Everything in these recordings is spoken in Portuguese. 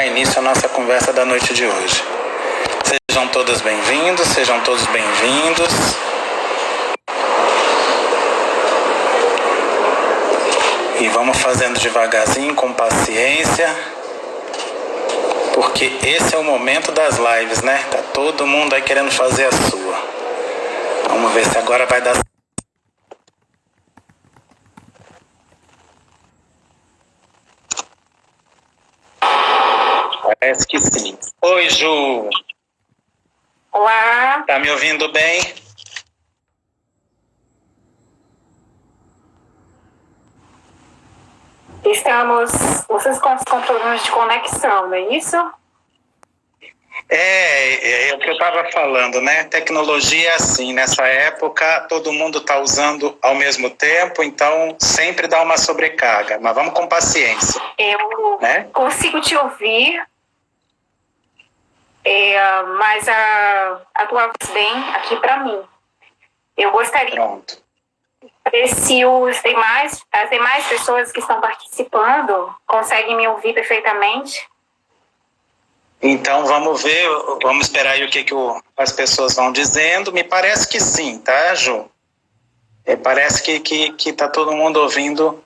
Início à nossa conversa da noite de hoje. Sejam todos bem-vindos, sejam todos bem-vindos. E vamos fazendo devagarzinho, com paciência, porque esse é o momento das lives, né? Tá todo mundo aí querendo fazer a sua. Vamos ver se agora vai dar. Parece que sim. Oi, Ju. Olá. Tá me ouvindo bem? Vocês estão com problemas de conexão, não é isso? É o que eu estava falando, né? Tecnologia é assim, nessa época todo mundo está usando ao mesmo tempo, então sempre dá uma sobrecarga, mas vamos com paciência. Eu consigo te ouvir, mas a tua voz bem aqui para mim. Eu gostaria Pronto. se as demais pessoas que estão participando conseguem me ouvir perfeitamente. Então vamos ver, vamos esperar aí o que as pessoas vão dizendo. Me parece que sim, tá, Ju? Parece que tá todo mundo ouvindo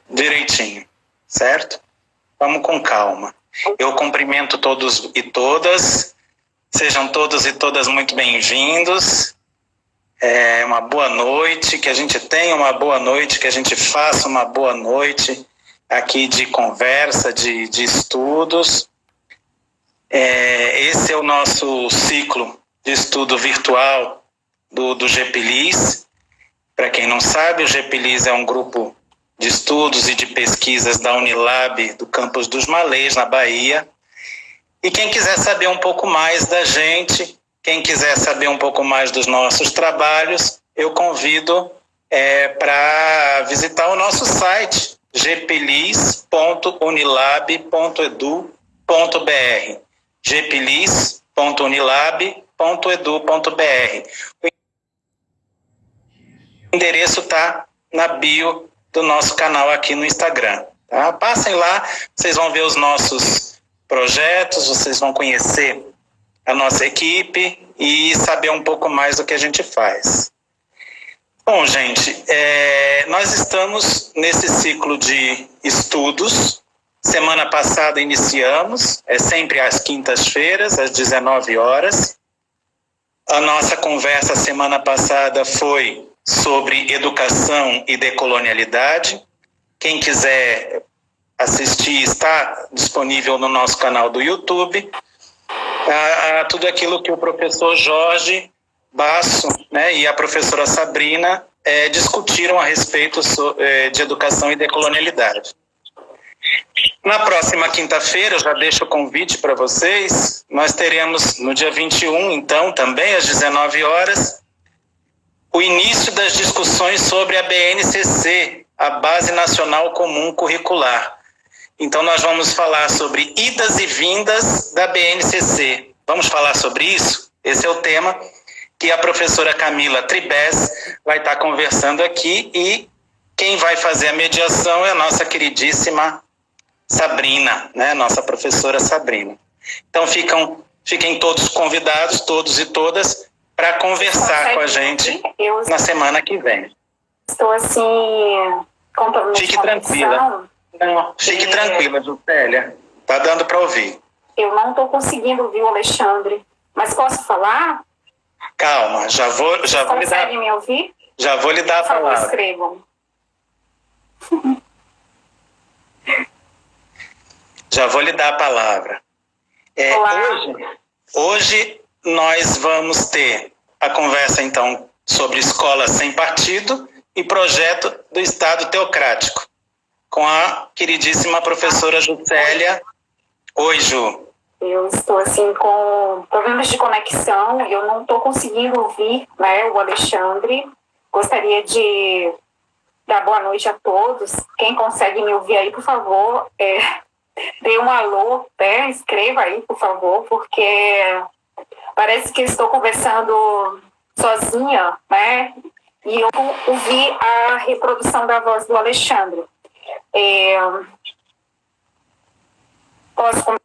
direitinho, certo? Vamos com calma. Eu cumprimento todos e todas. Sejam todos e todas muito bem-vindos. Uma boa noite, que a gente tenha uma boa noite, que a gente faça uma boa noite aqui de conversa, de estudos. Esse é o nosso ciclo de estudo virtual do GPLIS. Para quem não sabe, o GPLIS é um grupo de estudos e de pesquisas da Unilab do campus dos Malês, na Bahia. E quem quiser saber um pouco mais da gente, quem quiser saber um pouco mais dos nossos trabalhos, eu convido para visitar o nosso site, gplis.unilab.edu.br. gplis.unilab.edu.br. O endereço está na bio do nosso canal aqui no Instagram. Tá? Passem lá, vocês vão ver os nossos projetos, vocês vão conhecer a nossa equipe e saber um pouco mais do que a gente faz. Bom, gente, nós estamos nesse ciclo de estudos. Semana passada iniciamos, sempre às quintas-feiras, às 19 horas. A nossa conversa semana passada foi sobre educação e decolonialidade. Quem quiser assistir está disponível no nosso canal do YouTube. Tudo aquilo que o professor Jorge Basso, né, e a professora Sabrina discutiram a respeito de educação e decolonialidade. Na próxima quinta-feira, eu já deixo o convite para vocês, nós teremos no dia 21, então, também às 19 horas, o início das discussões sobre a BNCC, a Base Nacional Comum Curricular. Então nós vamos falar sobre idas e vindas da BNCC. Vamos falar sobre isso? Esse é o tema que a professora Camila Tribes vai estar conversando aqui, e quem vai fazer a mediação é a nossa queridíssima Sabrina, né? Nossa professora Sabrina. Então fiquem todos convidados, todos e todas, para conversar com a gente na semana que vem. Estou assim, com problema de Fique tranquila. Não, fique tranquila, Juscelia. Tá dando para ouvir. Eu não estou conseguindo ouvir o Alexandre, mas posso falar? Calma, já vou lhe dar. Consegue me ouvir? Já vou lhe dar a palavra. Por favor, escrevam. Já vou lhe dar a palavra. Hoje nós vamos ter a conversa, então, sobre escola sem partido e projeto do Estado teocrático, com a queridíssima professora Juscelia. Oi, Ju. Eu estou assim com problemas de conexão, eu não estou conseguindo ouvir, né, o Alexandre. Gostaria de dar boa noite a todos. Quem consegue me ouvir aí, por favor, dê um alô, né? Escreva aí, por favor, porque parece que estou conversando sozinha, né? E eu ouvi a reprodução da voz do Alexandre. Posso começar?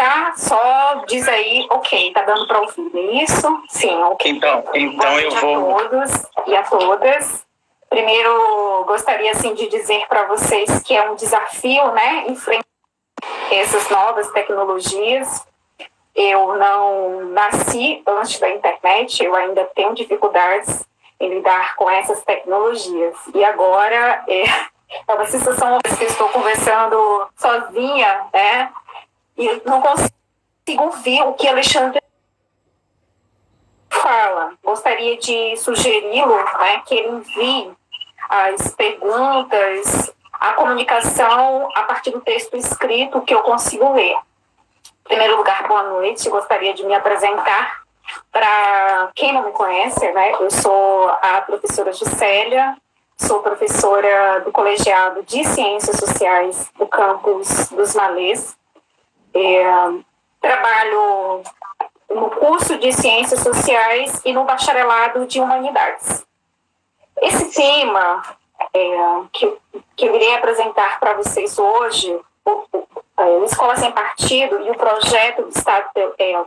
começar, só diz aí, ok, tá dando para ouvir isso? Sim, ok. Então eu vou... a todos e a todas. Primeiro, gostaria assim, de dizer para vocês que é um desafio, né, enfrentar essas novas tecnologias. Eu não nasci antes da internet, eu ainda tenho dificuldades em lidar com essas tecnologias. E agora é uma sensação que estou conversando sozinha, né? E não consigo ouvir o que Alexandre fala. Gostaria de sugeri-lo, né, que ele envie as perguntas, a comunicação a partir do texto escrito que eu consigo ler. Em primeiro lugar, boa noite. Gostaria de me apresentar. Para quem não me conhece, né, eu sou a professora Juscelia, sou professora do Colegiado de Ciências Sociais do campus dos Malês. Trabalho no curso de Ciências Sociais e no bacharelado de Humanidades. Esse tema que eu irei apresentar para vocês hoje, o Escola Sem Partido e o projeto do Estado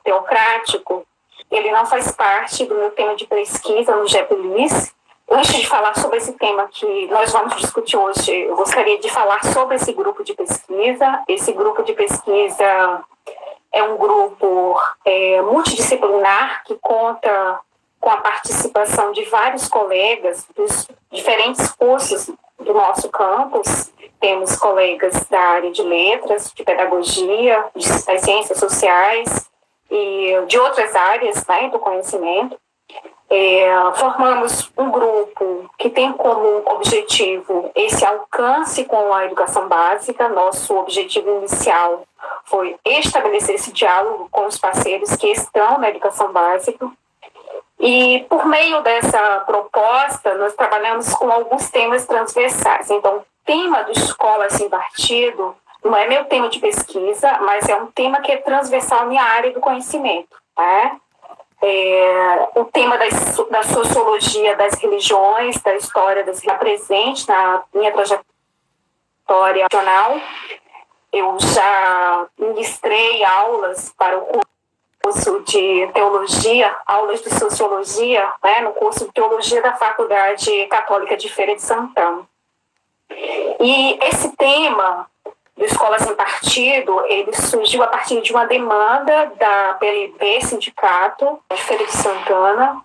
Teocrático, ele não faz parte do meu tema de pesquisa no GEPLIS. Antes de falar sobre esse tema que nós vamos discutir hoje, eu gostaria de falar sobre esse grupo de pesquisa. Esse grupo de pesquisa é um grupo multidisciplinar que conta com a participação de vários colegas dos diferentes cursos do nosso campus. Temos colegas da área de letras, de pedagogia, das ciências sociais e de outras áreas, né, do conhecimento. Formamos um grupo que tem como objetivo esse alcance com a educação básica. Nosso objetivo inicial foi estabelecer esse diálogo com os parceiros que estão na educação básica. E por meio dessa proposta, nós trabalhamos com alguns temas transversais. Então, o tema do Escola Sem Partido não é meu tema de pesquisa, mas é um tema que é transversal à minha área do conhecimento, né? O tema da sociologia das religiões, da história das religiões, presente na minha trajetória profissional. Eu já ministrei aulas para o curso de teologia, aulas de sociologia, né, no curso de teologia da Faculdade Católica de Feira de Santana. E esse tema do Escola Sem Partido, ele surgiu a partir de uma demanda da PLB, Sindicato de Feira de Santana.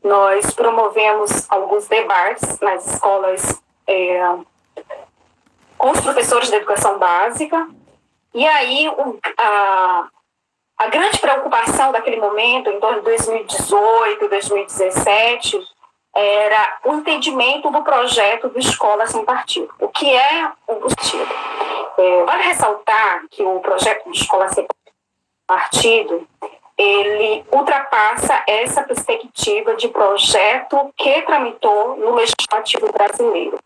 Nós promovemos alguns debates nas escolas com os professores da educação básica. E aí, a grande preocupação daquele momento, em torno de 2018, 2017, era o entendimento do projeto do Escola Sem Partido. O que é o partido? Vale ressaltar que o projeto de Escola Sem Partido, ele ultrapassa essa perspectiva de projeto que tramitou no Legislativo brasileiro.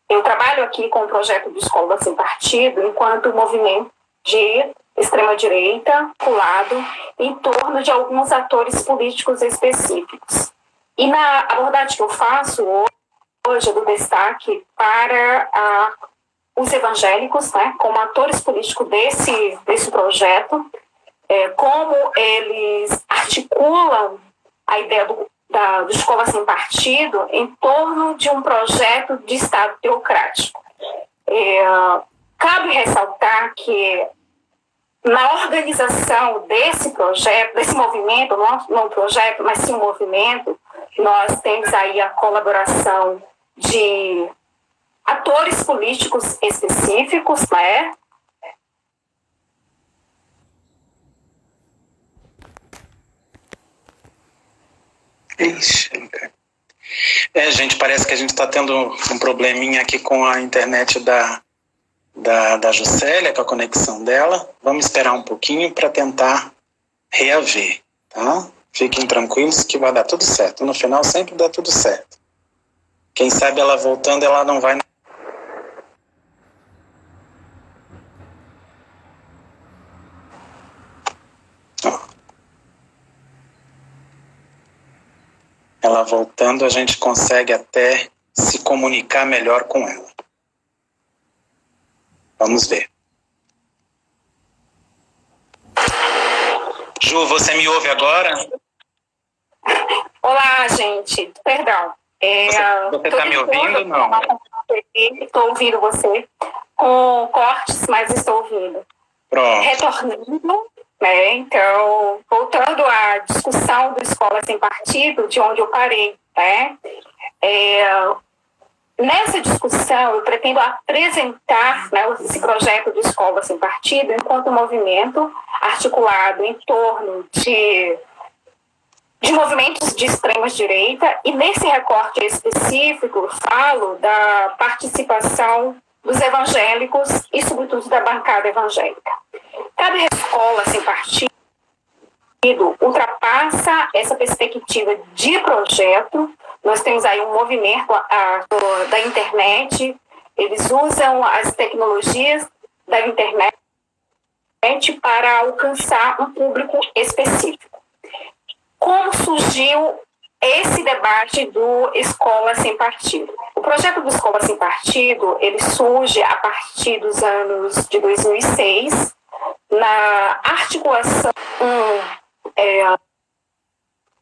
Eu trabalho aqui com o projeto de Escola Sem Partido enquanto movimento de extrema-direita, pulado em torno de alguns atores políticos específicos. E na abordagem que eu faço hoje, eu dou destaque para os evangélicos, né, como atores políticos desse projeto, como eles articulam a ideia do Escola Sem Partido em torno de um projeto de Estado teocrático. Cabe ressaltar que na organização desse projeto, desse movimento, não um projeto, mas sim um movimento, nós temos aí a colaboração de atores políticos específicos, né? Ixi, gente, parece que a gente está tendo um probleminha aqui com a internet da Juscelia, com a conexão dela. Vamos esperar um pouquinho para tentar reaver, tá? Fiquem tranquilos que vai dar tudo certo. No final sempre dá tudo certo. Quem sabe ela voltando, ela não vai... Ela voltando, a gente consegue até se comunicar melhor com ela. Vamos ver. Ju, você me ouve agora? Olá, gente. Perdão. Você está me ouvindo? Não. Estou ouvindo você com cortes, mas estou ouvindo. Pronto. Retornando, né? Então, voltando à discussão do Escola Sem Partido, de onde eu parei, né? Nessa discussão, eu pretendo apresentar, né, esse projeto de Escola Sem Partido enquanto movimento articulado em torno de movimentos de extrema-direita, e nesse recorte específico falo da participação dos evangélicos e, sobretudo, da bancada evangélica. Cada escola sem partido ultrapassa essa perspectiva de projeto. Nós temos aí um movimento da internet, eles usam as tecnologias da internet para alcançar um público específico. Como surgiu esse debate do Escola Sem Partido? O projeto do Escola Sem Partido, ele surge a partir dos anos de 2006, na articulação,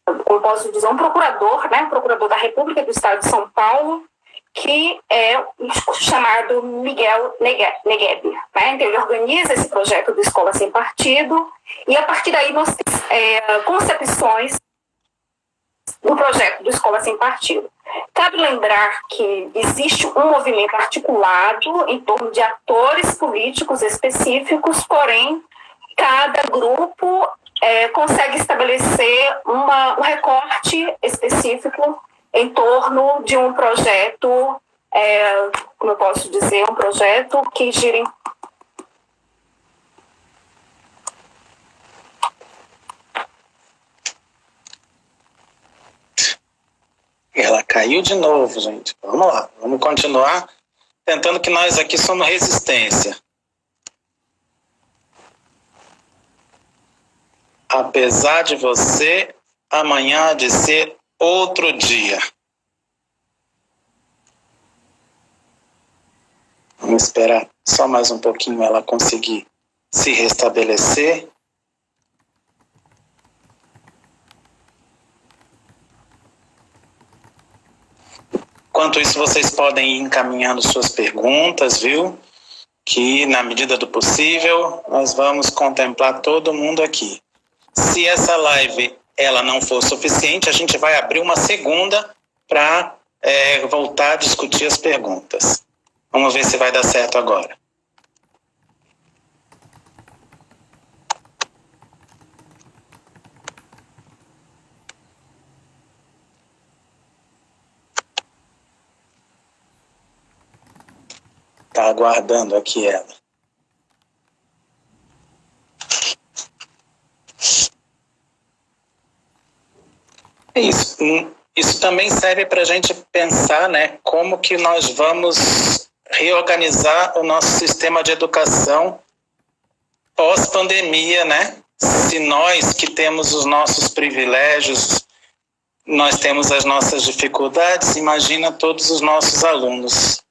eu posso dizer, um procurador, né, um procurador da República do Estado de São Paulo, que é chamado Miguel Negueb, né? Então, ele organiza esse projeto do Escola Sem Partido, e a partir daí nós temos concepções do projeto do Escola Sem Partido. Cabe lembrar que existe um movimento articulado em torno de atores políticos específicos, porém, cada grupo consegue estabelecer um recorte específico em torno de um projeto, como eu posso dizer, um projeto que gira em... Ela caiu de novo, gente. Vamos lá, vamos continuar tentando, que nós aqui somos resistência. Apesar de você, amanhã há de ser outro dia. Vamos esperar só mais um pouquinho ela conseguir se restabelecer. Enquanto isso, vocês podem ir encaminhando suas perguntas, viu? Que, na medida do possível, nós vamos contemplar todo mundo aqui. Se essa live ela não for suficiente, a gente vai abrir uma segunda para voltar a discutir as perguntas. Vamos ver se vai dar certo agora. Está aguardando aqui ela. Isso também serve para a gente pensar, né, como que nós vamos reorganizar o nosso sistema de educação pós-pandemia, né? Se nós que temos os nossos privilégios, nós temos as nossas dificuldades, imagina todos os nossos alunos.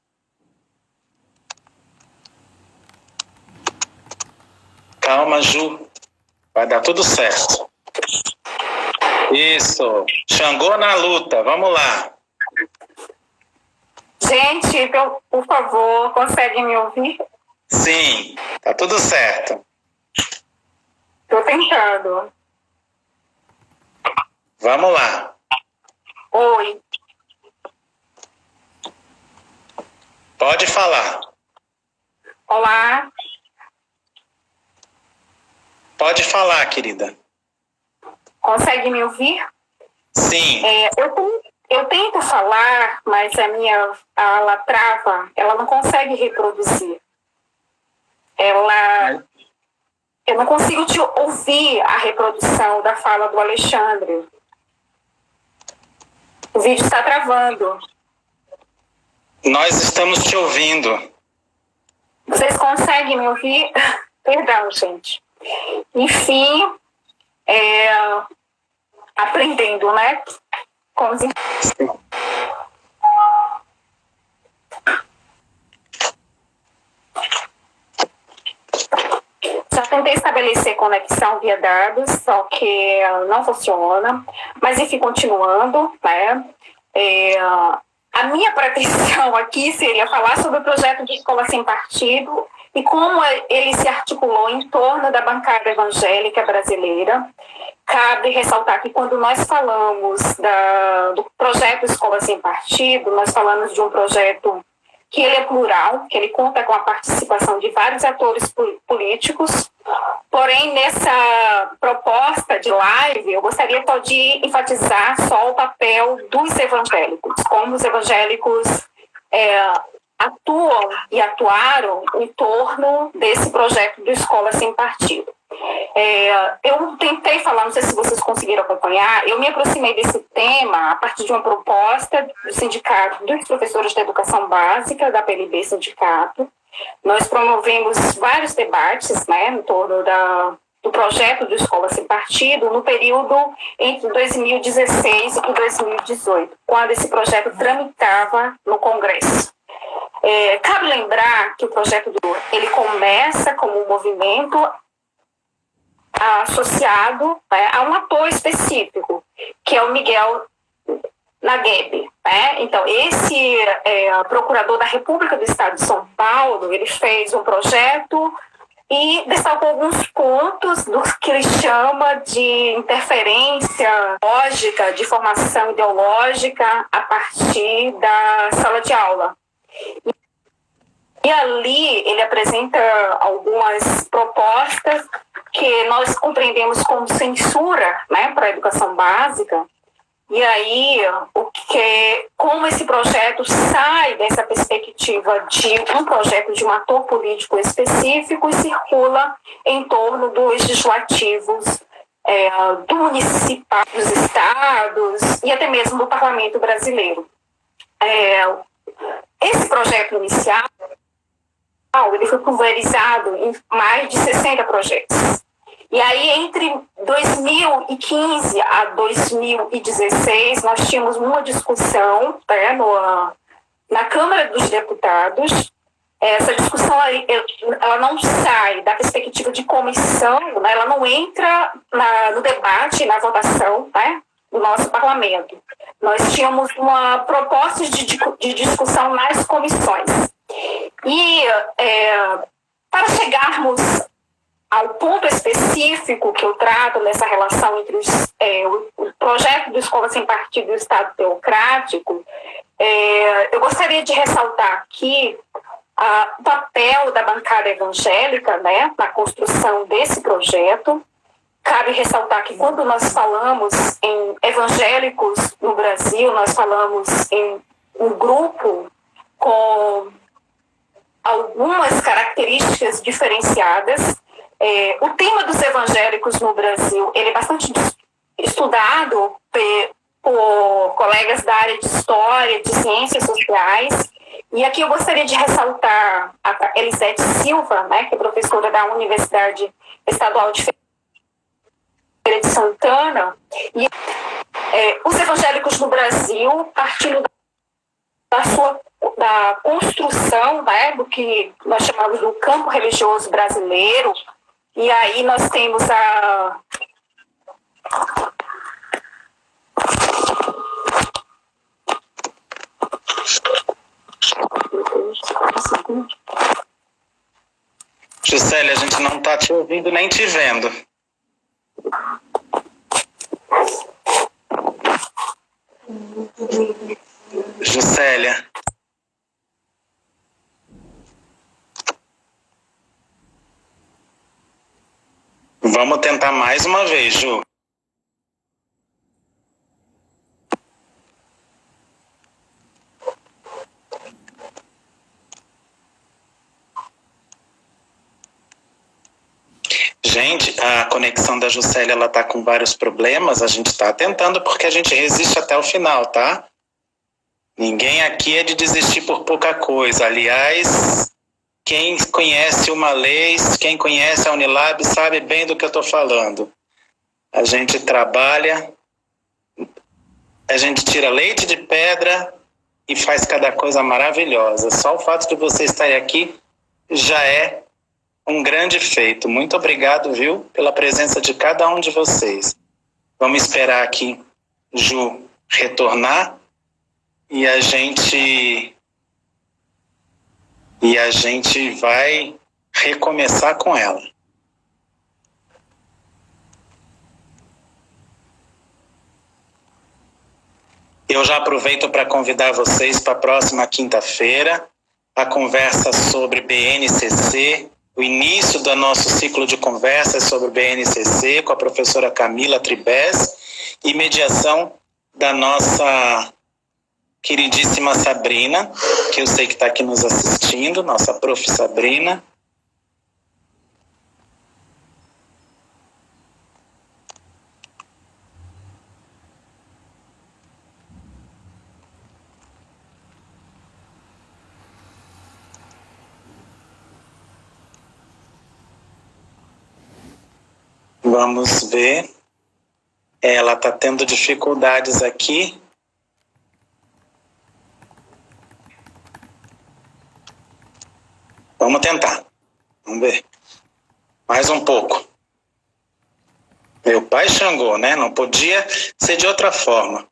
Calma, Ju, vai dar tudo certo. Isso, Xangô na luta, vamos lá. Gente, por favor, consegue me ouvir? Sim, tá tudo certo. Estou tentando. Vamos lá. Oi. Pode falar. Olá. Pode falar, querida. Consegue me ouvir? Sim. Eu tento falar, mas ela trava, ela não consegue reproduzir. Eu não consigo te ouvir a reprodução da fala do Alexandre. O vídeo está travando. Nós estamos te ouvindo. Vocês conseguem me ouvir? Perdão, gente. Enfim, aprendendo, né? Com os... Já tentei estabelecer conexão via dados, só que não funciona. Mas, enfim, continuando, né? A minha pretensão aqui seria falar sobre o projeto de escola sem partido e como ele se articulou em torno da bancada evangélica brasileira. Cabe ressaltar que quando nós falamos do projeto Escola Sem Partido, nós falamos de um projeto que ele é plural, que ele conta com a participação de vários atores políticos. Porém, nessa proposta de live, eu gostaria só de enfatizar só o papel dos evangélicos, como os evangélicos atuam e atuaram em torno desse projeto de Escola Sem Partido. Eu tentei falar, não sei se vocês conseguiram acompanhar, eu me aproximei desse tema a partir de uma proposta do Sindicato dos Professores da Educação Básica, da PLB Sindicato. Nós promovemos vários debates, né, em torno do projeto de Escola Sem Partido no período entre 2016 e 2018, quando esse projeto tramitava no Congresso. Cabe lembrar que o projeto ele começa como um movimento associado, né, a um ator específico, que é o Miguel Nagueb. Né? Então, esse procurador da República do Estado de São Paulo, ele fez um projeto e destacou alguns pontos do que ele chama de interferência lógica, de formação ideológica a partir da sala de aula. E ali ele apresenta algumas propostas que nós compreendemos como censura, né, para a educação básica. E aí, como esse projeto sai dessa perspectiva de um projeto de um ator político específico e circula em torno dos legislativos, do municipal, dos estados e até mesmo do parlamento brasileiro. Esse projeto inicial, ele foi pulverizado em mais de 60 projetos. E aí, entre 2015 a 2016, nós tínhamos uma discussão, né, na Câmara dos Deputados. Essa discussão ela não sai da perspectiva de comissão, né, ela não entra no debate, na votação, né, do nosso parlamento. Nós tínhamos uma proposta de discussão nas comissões. E para chegarmos ao ponto específico que eu trato nessa relação entre o projeto do Escola Sem Partido e o Estado Teocrático, eu gostaria de ressaltar aqui o papel da bancada evangélica, né, na construção desse projeto. Cabe ressaltar que quando nós falamos em evangélicos no Brasil, nós falamos em um grupo com algumas características diferenciadas. O tema dos evangélicos no Brasil ele é bastante estudado por colegas da área de História, de Ciências Sociais. E aqui eu gostaria de ressaltar a Elisete Silva, né, que é professora da Universidade Estadual de Feira de Santana. E os evangélicos no Brasil, partindo da construção, né, do que nós chamamos do campo religioso brasileiro. E aí nós temos Juscelia, a gente não está te ouvindo nem te vendo. Juscelia. Vamos tentar mais uma vez, Ju. Gente, a conexão da Juscelia, ela tá com vários problemas, a gente está tentando porque a gente resiste até o final, tá? Ninguém aqui é de desistir por pouca coisa. Aliás, quem conhece uma lei, quem conhece a Unilab sabe bem do que eu estou falando. A gente trabalha, a gente tira leite de pedra e faz cada coisa maravilhosa. Só o fato de você estar aqui já é um grande feito. Muito obrigado, viu, pela presença de cada um de vocês. Vamos esperar aqui Ju retornar e a gente vai recomeçar com ela. Eu já aproveito para convidar vocês para a próxima quinta-feira, a conversa sobre BNCC, o início do nosso ciclo de conversas sobre BNCC com a professora Camila Tribes e mediação da nossa queridíssima Sabrina, que eu sei que está aqui nos assistindo, nossa prof. Sabrina. Vamos ver. Ela está tendo dificuldades aqui. Vamos tentar. Vamos ver. Mais um pouco. Meu pai Xangô, né? Não podia ser de outra forma.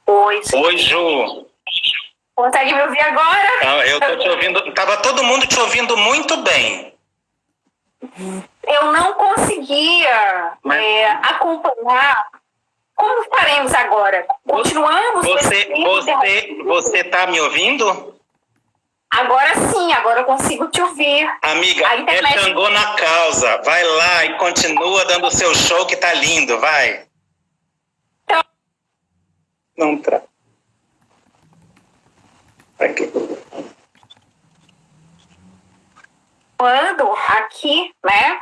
Oi, Oi, Ju. Consegue me ouvir agora? Eu tô te ouvindo. Tava todo mundo te ouvindo muito bem. Eu não conseguia acompanhar. Como faremos agora? Continuamos? Você tá me ouvindo? Agora sim, agora eu consigo te ouvir. Amiga, é Xangô na causa. Vai lá e continua dando o seu show que tá lindo, vai. Então... Não tra... Aqui. Aqui, né?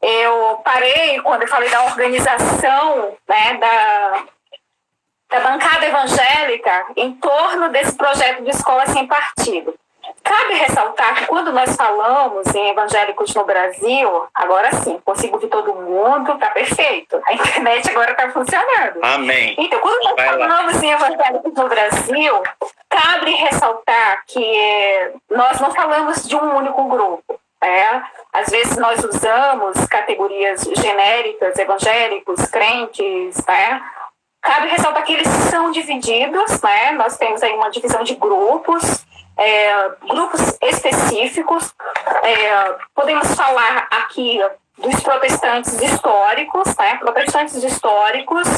Eu parei quando eu falei da organização, né, da bancada evangélica em torno desse projeto de escola sem partido. Cabe ressaltar que quando nós falamos em evangélicos no Brasil, agora sim, consigo ouvir todo mundo, tá perfeito. A internet agora tá funcionando. Amém. Então, quando nós falamos em evangélicos no Brasil, cabe ressaltar que nós não falamos de um único grupo. Às vezes nós usamos categorias genéricas, evangélicos, crentes, Cabe ressaltar que eles são divididos, Nós temos aí uma divisão de grupos, grupos específicos. Podemos falar aqui dos protestantes históricos, protestantes históricos,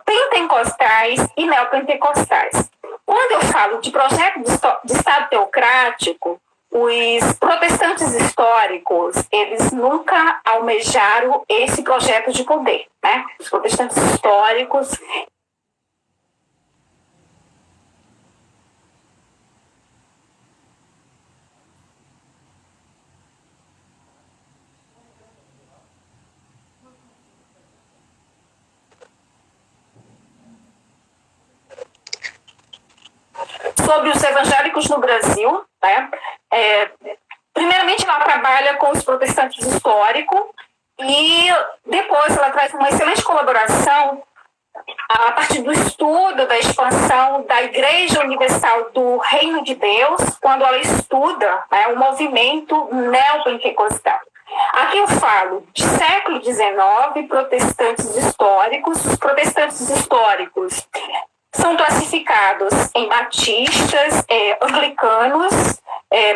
pentecostais e neopentecostais. Quando eu falo de projeto de Estado teocrático, os protestantes históricos, eles nunca almejaram esse projeto de poder, Os protestantes históricos... Sobre os evangélicos no Brasil, primeiramente ela trabalha com os protestantes históricos e depois ela traz uma excelente colaboração a partir do estudo da expansão da Igreja Universal do Reino de Deus, quando ela estuda o movimento neopentecostal. Aqui eu falo de século XIX, protestantes históricos. Os protestantes históricos são classificados em batistas, anglicanos,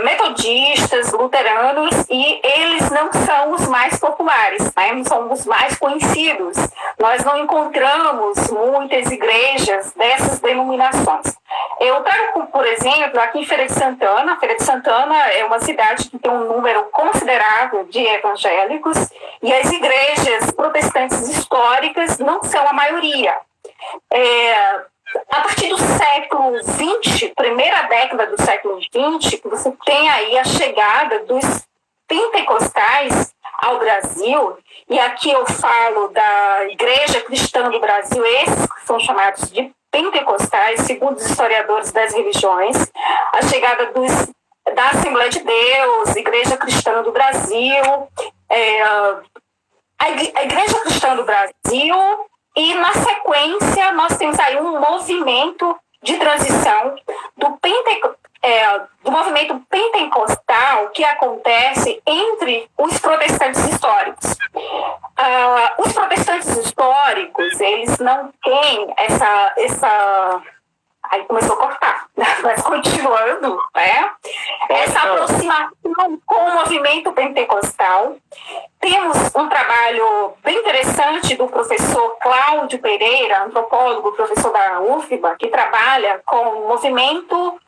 metodistas, luteranos, e eles não são os mais populares, não são os mais conhecidos. Nós não encontramos muitas igrejas dessas denominações. Eu trago, por exemplo, aqui em Feira de Santana. Feira de Santana é uma cidade que tem um número considerável de evangélicos, e as igrejas protestantes históricas não são a maioria. A partir do século XX, primeira década do século XX, você tem aí a chegada dos pentecostais ao Brasil, e aqui eu falo da Igreja Cristã do Brasil, esses que são chamados de pentecostais, segundo os historiadores das religiões, a chegada da Assembleia de Deus, Igreja Cristã do Brasil. A Igreja Cristã do Brasil E, na sequência, nós temos aí um movimento de transição do movimento pentecostal que acontece entre os protestantes históricos. Os protestantes históricos, eles não têm essa... Aí começou a cortar, mas continuando, né? Essa aproximação com o movimento pentecostal. Temos um trabalho bem interessante do professor Cláudio Pereira, antropólogo, professor da UFBA, que trabalha com o movimento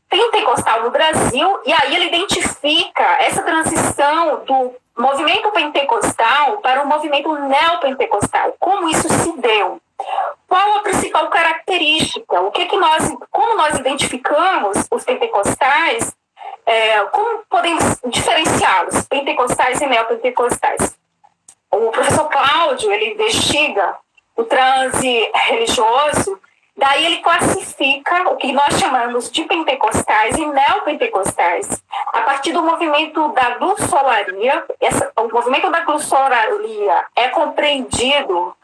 pentecostal no Brasil, e aí ele identifica essa transição do movimento pentecostal para o movimento neopentecostal. Como isso se deu? Qual a principal característica? Como nós identificamos os pentecostais? Como podemos diferenciá-los, pentecostais e neopentecostais? O professor Cláudio, ele investiga o transe religioso, daí ele classifica o que nós chamamos de pentecostais e neopentecostais a partir do movimento da glossolalia. O movimento da glossolalia é compreendido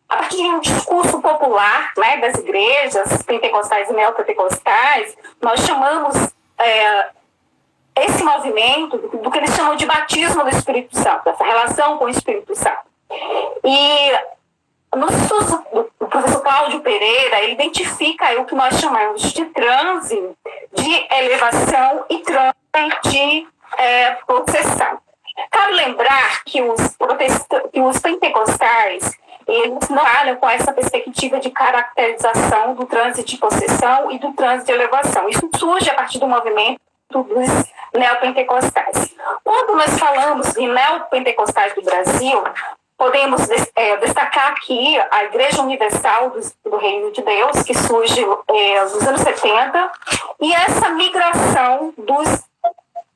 a partir de um discurso popular, né, das igrejas pentecostais e neopentecostais. Nós chamamos esse movimento do que eles chamam de batismo do Espírito Santo, essa relação com o Espírito Santo. E no estudo do professor Cláudio Pereira, ele identifica aí o que nós chamamos de transe de elevação e transe de processão. Cabe lembrar que os pentecostais, eles não trabalham com essa perspectiva de caracterização do transe de possessão e do transe de elevação. Isso surge a partir do movimento dos neopentecostais. Quando nós falamos de neopentecostais do Brasil, podemos destacar aqui a Igreja Universal do Reino de Deus, que surge nos anos 70, e essa migração dos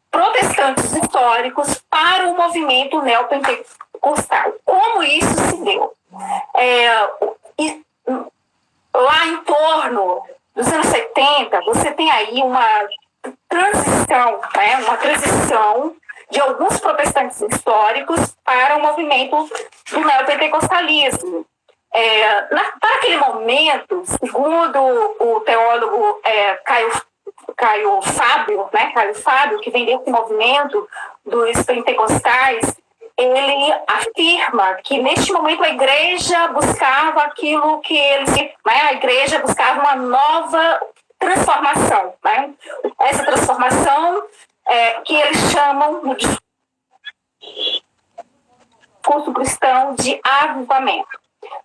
protestantes históricos para o movimento neopentecostal. Como isso se deu? Lá em torno dos anos 70, você tem aí uma transição de alguns protestantes históricos para o movimento do neopentecostalismo. Para aquele momento, segundo o teólogo Caio Fábio, que vem desse movimento dos pentecostais, ele afirma que neste momento a igreja buscava aquilo que a igreja buscava uma nova transformação, né? Essa transformação que eles chamam no discurso cristão de avivamento.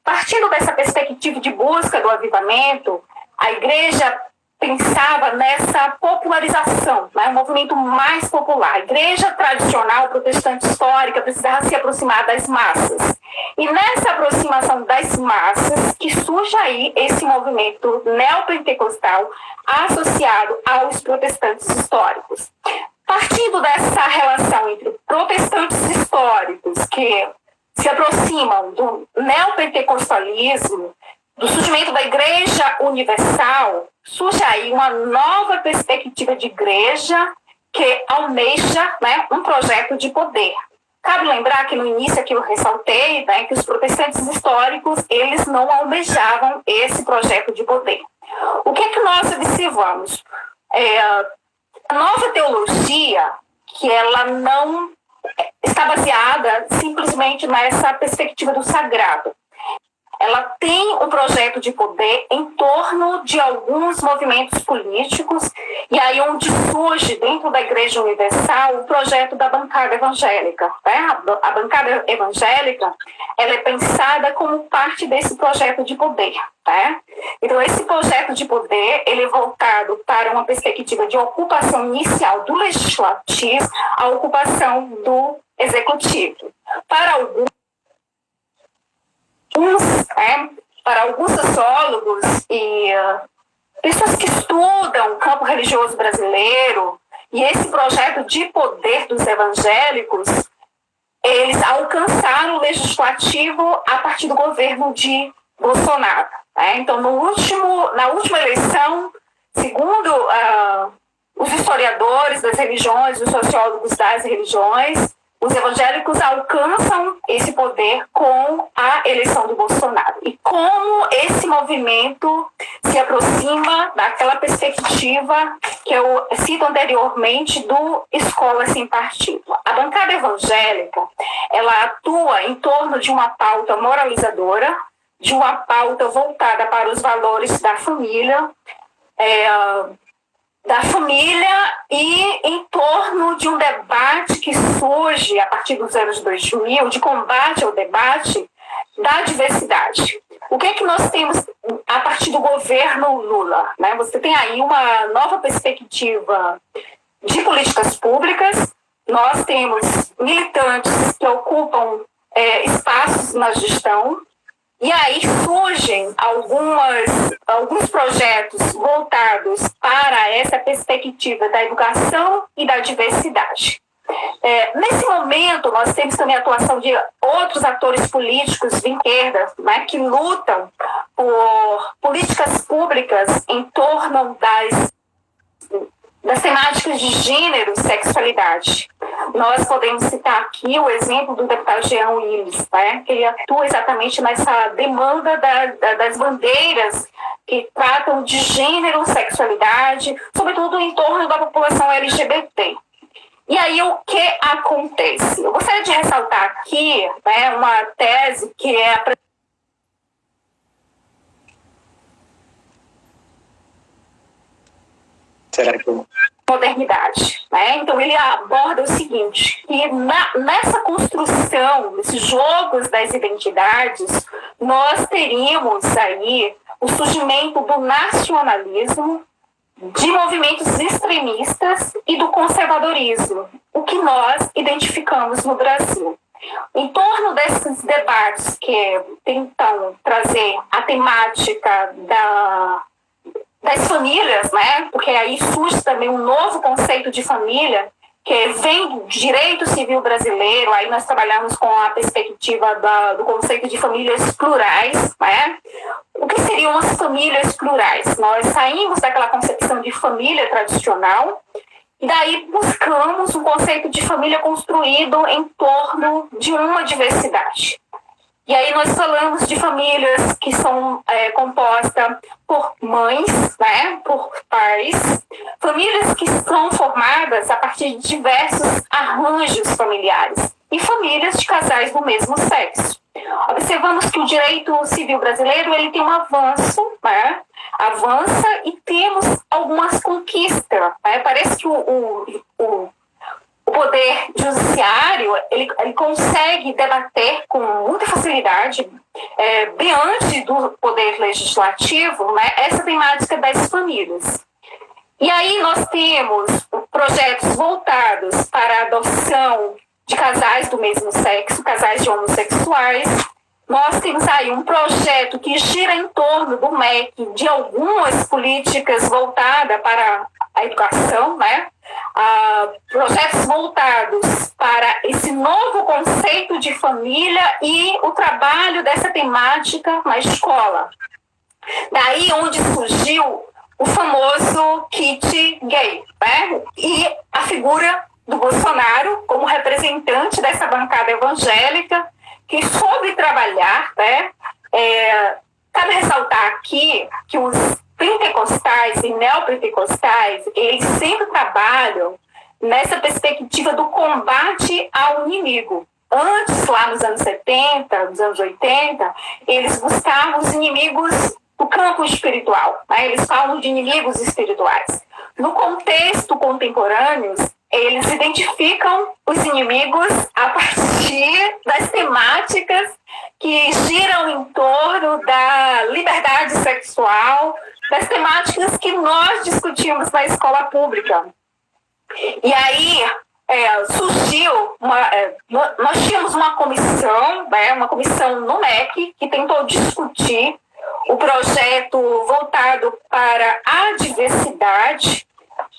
Partindo dessa perspectiva de busca do avivamento, a igreja pensava nessa popularização, né? Um movimento mais popular. A igreja tradicional protestante histórica precisava se aproximar das massas. E nessa aproximação das massas que surge aí esse movimento neopentecostal associado aos protestantes históricos. Partindo dessa relação entre protestantes históricos que se aproximam do neopentecostalismo, do surgimento da Igreja Universal, surge aí uma nova perspectiva de igreja que almeja, né, um projeto de poder. Cabe lembrar que no início aqui eu ressaltei, né, que os protestantes históricos, eles não almejavam esse projeto de poder. O que é que nós observamos? A nova teologia, que ela não está baseada simplesmente nessa perspectiva do sagrado. Ela tem um projeto de poder em torno de alguns movimentos políticos, e aí onde surge dentro da Igreja Universal o projeto da bancada evangélica. Né? A bancada evangélica, ela é pensada como parte desse projeto de poder. Né? Então esse projeto de poder, ele é voltado para uma perspectiva de ocupação inicial do legislativo à ocupação do executivo. Para alguns sociólogos e pessoas que estudam o campo religioso brasileiro, e esse projeto de poder dos evangélicos, eles alcançaram o legislativo a partir do governo de Bolsonaro. Né? Então, na última eleição, segundo os historiadores das religiões, os sociólogos das religiões, os evangélicos alcançam esse poder com a eleição do Bolsonaro. E como esse movimento se aproxima daquela perspectiva que eu cito anteriormente do Escola Sem Partido. A bancada evangélica, ela atua em torno de uma pauta moralizadora, de uma pauta voltada para os valores da família, e em torno de um debate que surge a partir dos anos 2000, de combate ao debate da diversidade. O que é que nós temos a partir do governo Lula? Né? Você tem aí uma nova perspectiva de políticas públicas, nós temos militantes que ocupam espaços na gestão, e aí surgem alguns projetos voltados para essa perspectiva da educação e da diversidade. Nesse momento, nós temos também a atuação de outros atores políticos de esquerda, né, que lutam por políticas públicas em torno das temáticas de gênero e sexualidade. Nós podemos citar aqui o exemplo do deputado Jean Willis, né, que ele atua exatamente nessa demanda das bandeiras que tratam de gênero, sexualidade, sobretudo em torno da população LGBT. E aí, o que acontece? Eu gostaria de ressaltar aqui, né, uma tese que é Será que modernidade, né? Então ele aborda o seguinte, que nessa construção, nesses jogos das identidades, nós teríamos aí o surgimento do nacionalismo, de movimentos extremistas e do conservadorismo, o que nós identificamos no Brasil. Em torno desses debates que tentam trazer a temática das famílias, né? Porque aí surge também um novo conceito de família, que vem do direito civil brasileiro. Aí nós trabalhamos com a perspectiva do conceito de famílias plurais, né? O que seriam as famílias plurais? Nós saímos daquela concepção de família tradicional e daí buscamos um conceito de família construído em torno de uma diversidade. E aí nós falamos de famílias que são compostas por mães, né, por pais, famílias que são formadas a partir de diversos arranjos familiares e famílias de casais do mesmo sexo. Observamos que o direito civil brasileiro ele tem um avanço, né, avança e temos algumas conquistas. Né? Parece que o poder judiciário ele consegue debater com muita facilidade, diante do poder legislativo, né, essa temática das famílias. E aí nós temos projetos voltados para a adoção de casais do mesmo sexo, casais de homossexuais. Nós temos aí um projeto que gira em torno do MEC, de algumas políticas voltadas para a educação, né? Projetos voltados para esse novo conceito de família e o trabalho dessa temática na escola. Daí onde surgiu o famoso kit gay, né? E a figura do Bolsonaro como representante dessa bancada evangélica que soube trabalhar, né? Cabe ressaltar aqui que os pentecostais e neopentecostais, eles sempre trabalham nessa perspectiva do combate ao inimigo. Antes, lá nos anos 70, nos anos 80, eles buscavam os inimigos do campo espiritual, né? Eles falam de inimigos espirituais. No contexto contemporâneo, eles identificam os inimigos a partir das temáticas que giram em torno da liberdade sexual, das temáticas que nós discutimos na escola pública. E aí surgiu, nós tínhamos uma comissão, né, uma comissão no MEC, que tentou discutir o projeto voltado para a diversidade.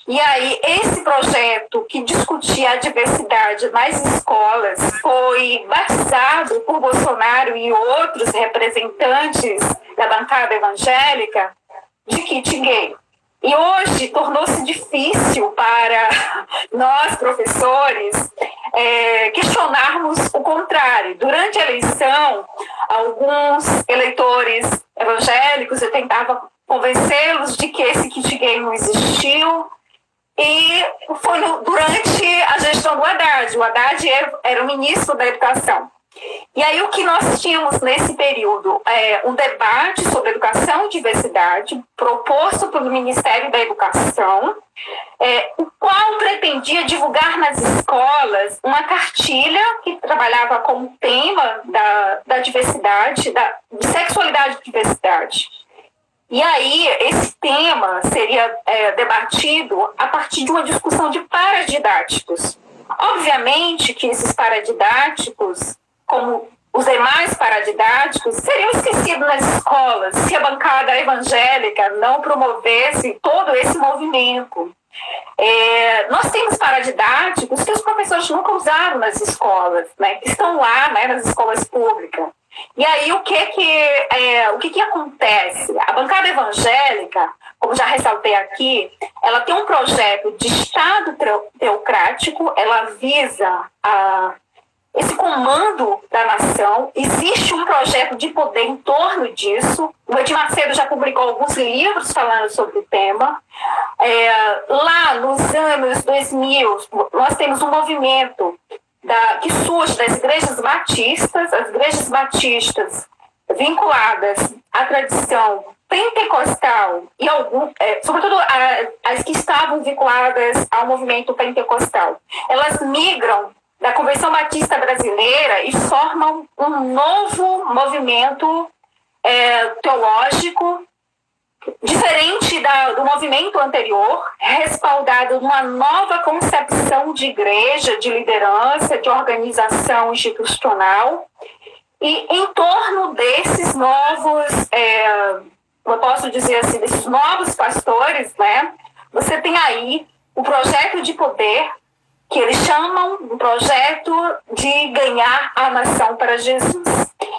E aí, esse projeto que discutia a diversidade nas escolas foi batizado por Bolsonaro e outros representantes da bancada evangélica de kit gay. E hoje tornou-se difícil para nós, professores, questionarmos o contrário. Durante a eleição, alguns eleitores evangélicos, eu tentava convencê-los de que esse kit gay não existiu, e foi durante a gestão do Haddad. O Haddad era o ministro da Educação. E aí o que nós tínhamos nesse período um debate sobre educação e diversidade proposto pelo Ministério da Educação, o qual pretendia divulgar nas escolas uma cartilha que trabalhava com o tema da diversidade, de sexualidade e diversidade. E aí esse tema seria debatido a partir de uma discussão de paradidáticos. Obviamente que esses paradidáticos, como os demais paradidáticos, seriam esquecidos nas escolas se a bancada evangélica não promovesse todo esse movimento. Nós temos paradidáticos que os professores nunca usaram nas escolas, né, que estão lá, né, nas escolas públicas. E aí o que acontece? A bancada evangélica, como já ressaltei aqui, ela tem um projeto de Estado teocrático, ela visa esse comando da nação. Existe um projeto de poder em torno disso. O Edir Macedo já publicou alguns livros falando sobre o tema. Lá nos anos 2000, nós temos um movimento que surge das igrejas batistas, as igrejas batistas vinculadas à tradição pentecostal e sobretudo as que estavam vinculadas ao movimento pentecostal. Elas migram da Convenção Batista Brasileira e formam um novo movimento teológico, diferente do movimento anterior, respaldado numa nova concepção de igreja, de liderança, de organização institucional. E em torno desses novos, eu posso dizer assim, desses novos pastores, né, você tem aí o projeto de poder, que eles chamam um projeto de ganhar a nação para Jesus.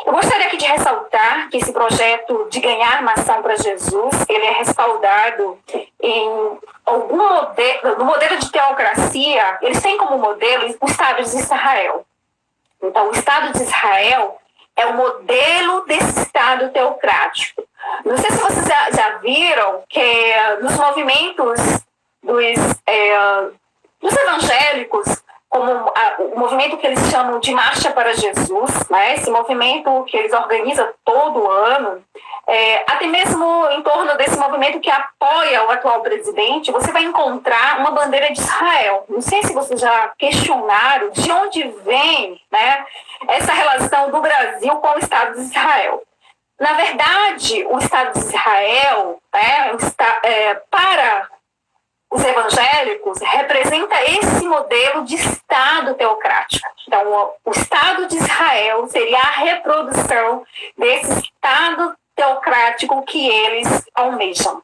Eu gostaria aqui de ressaltar que esse projeto de ganhar a nação para Jesus, ele é respaldado em algum modelo, no modelo de teocracia. Eles têm como modelo o Estado de Israel. Então, o Estado de Israel é o modelo desse Estado teocrático. Não sei se vocês já viram que nos movimentos dos evangélicos, como o movimento que eles chamam de Marcha para Jesus, né? Esse movimento que eles organizam todo ano, até mesmo em torno desse movimento que apoia o atual presidente, você vai encontrar uma bandeira de Israel. Não sei se vocês já questionaram de onde vem, né, essa relação do Brasil com o Estado de Israel. Na verdade, o Estado de Israel, para os evangélicos, representa esse modelo de Estado teocrático. Então, o Estado de Israel seria a reprodução desse Estado teocrático que eles almejam.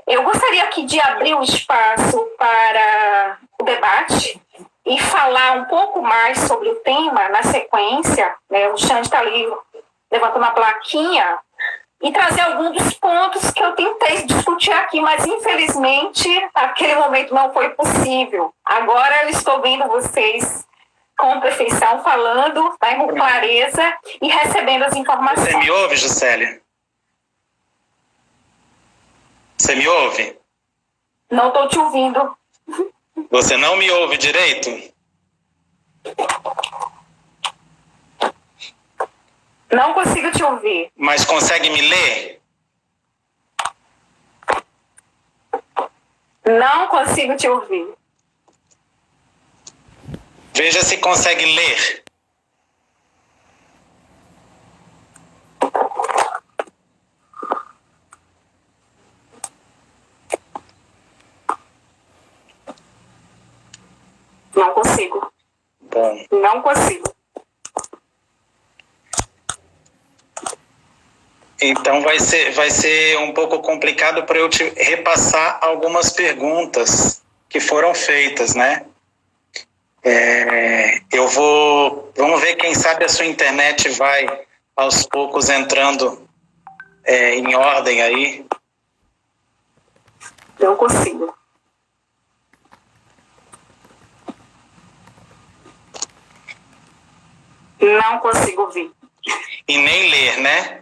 Eu gostaria aqui de abrir um espaço para o debate e falar um pouco mais sobre o tema na sequência. O Xande está ali levantando uma plaquinha, e trazer alguns dos pontos que eu tentei discutir aqui, mas infelizmente naquele momento não foi possível. Agora eu estou vendo vocês com perfeição, falando, com clareza e recebendo as informações. Você me ouve, Juscelia? Você me ouve? Não estou te ouvindo. Você não me ouve direito? Não consigo te ouvir. Mas consegue me ler? Não consigo te ouvir. Veja se consegue ler. Não consigo. Bom. Não consigo. Então vai ser um pouco complicado para eu te repassar algumas perguntas que foram feitas, né? Vamos ver, quem sabe a sua internet vai aos poucos entrando em ordem aí. Não consigo. Não consigo ouvir. E nem ler, né?